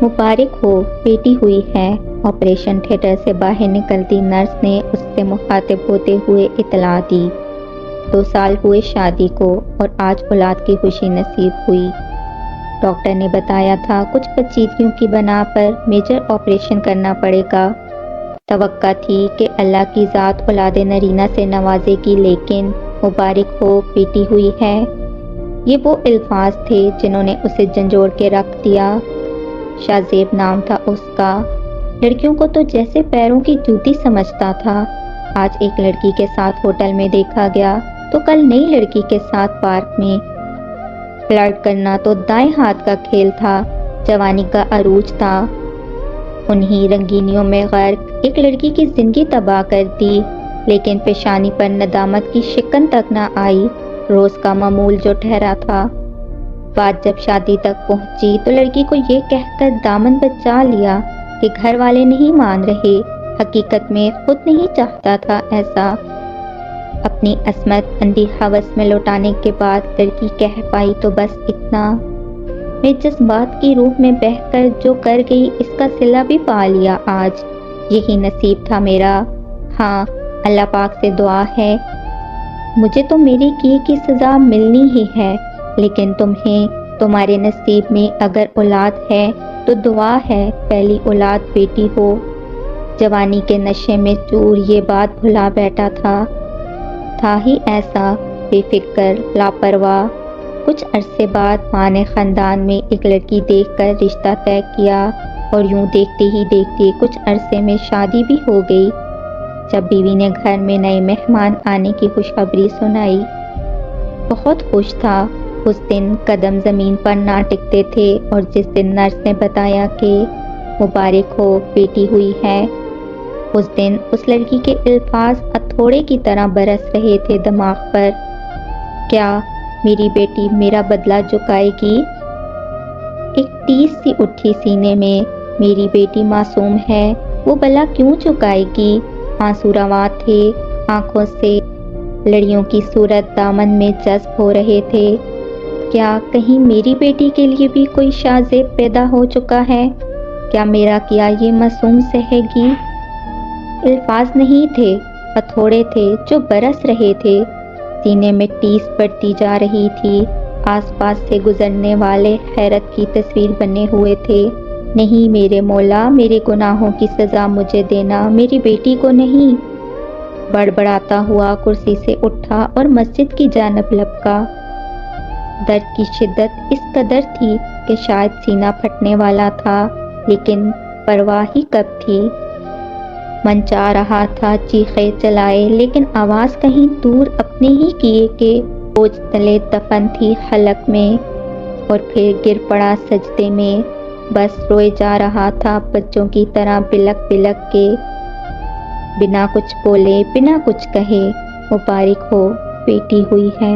مبارک ہو، بیٹی ہوئی ہے۔ آپریشن تھیٹر سے باہر نکلتی نرس نے اس سے مخاطب ہوتے ہوئے اطلاع دی۔ 2 سال ہوئے شادی کو اور آج اولاد کی خوشی نصیب ہوئی۔ ڈاکٹر نے بتایا تھا کچھ پیچیدگیوں کی بنا پر میجر آپریشن کرنا پڑے گا۔ توقع تھی کہ اللہ کی ذات اولاد نرینہ سے نوازے گی، لیکن مبارک ہو، بیٹی ہوئی ہے۔ یہ وہ الفاظ تھے جنہوں نے اسے جھنجھوڑ کے رکھ دیا۔ شاہ زیب نام تھا اس کا۔ لڑکیوں کو تو جیسے پیروں کی جوتی سمجھتا تھا۔ آج ایک لڑکی کے ساتھ ہوٹل میں دیکھا گیا تو کل نئی لڑکی کے ساتھ پارک میں۔ فلرٹ کرنا تو دائیں ہاتھ کا کھیل تھا، جوانی کا عروج تھا۔ انہی رنگینیوں میں غرق ایک لڑکی کی زندگی تباہ کر دی، لیکن پیشانی پر ندامت کی شکن تک نہ آئی۔ روز کا معمول جو ٹھہرا تھا۔ بات جب شادی تک پہنچی تو لڑکی کو یہ کہہ کر دامن بچا لیا کہ گھر والے نہیں مان رہے۔ حقیقت میں خود نہیں چاہتا تھا ایسا۔ اپنی عصمت اندھی ہوس میں لوٹانے کے بعد لڑکی کہہ پائی تو بس اتنا، میں جذبات کی روح میں بہہ کر جو کر گئی اس کا صلہ بھی پا لیا آج۔ یہی نصیب تھا میرا۔ ہاں، اللہ پاک سے دعا ہے، مجھے تو میری کی سزا ملنی ہی ہے، لیکن تمہیں تمہارے نصیب میں اگر اولاد ہے تو دعا ہے پہلی اولاد بیٹی ہو۔ جوانی کے نشے میں چور یہ بات بھلا بیٹھا تھا ہی ایسا بے فکر لاپرواہ۔ کچھ عرصے بعد ماں نے خاندان میں ایک لڑکی دیکھ کر رشتہ طے کیا اور یوں دیکھتے ہی دیکھتے کچھ عرصے میں شادی بھی ہو گئی۔ جب بیوی نے گھر میں نئے مہمان آنے کی خوشخبری سنائی، بہت خوش تھا۔ اس دن قدم زمین پر نہ ٹکتے تھے، اور جس دن نرس نے بتایا کہ مبارک ہو، بیٹی ہوئی ہے، اس دن اس لڑکی کے الفاظ ہتھوڑے کی طرح برس رہے تھے دماغ پر۔ کیا میری بیٹی میرا بدلہ چکائے گی؟ ایک ٹیس سی اٹھی سینے میں۔ میری بیٹی معصوم ہے، وہ بھلا کیوں چکائے گی؟ آنسو رواں تھے آنکھوں سے، لڑیوں کی صورت دامن میں جذب ہو رہے تھے۔ کیا کہیں میری بیٹی کے لیے بھی کوئی شاہ زیب پیدا ہو چکا ہے؟ کیا میرا کیا یہ معصوم سہے گی؟ الفاظ نہیں تھے، ہتھوڑے تھے جو برس رہے تھے۔ سینے میں ٹیس بڑھتی جا رہی تھی۔ آس پاس سے گزرنے والے حیرت کی تصویر بنے ہوئے تھے۔ نہیں میرے مولا، میرے گناہوں کی سزا مجھے دینا، میری بیٹی کو نہیں۔ بڑبڑاتا ہوا کرسی سے اٹھا اور مسجد کی جانب لپکا۔ درد کی شدت اس قدر تھی کہ شاید سینہ پھٹنے والا تھا، لیکن پرواہ ہی کب تھی۔ من چاہ رہا تھا چیخے چلائے، لیکن آواز کہیں دور اپنے ہی کیے کے بوجھ تلے دفن تھی حلق میں، اور پھر گر پڑا سجدے میں۔ بس روئے جا رہا تھا بچوں کی طرح بلک بلک کے، بنا کچھ بولے، بنا کچھ کہے۔ مبارک ہو، بیٹی ہوئی ہے۔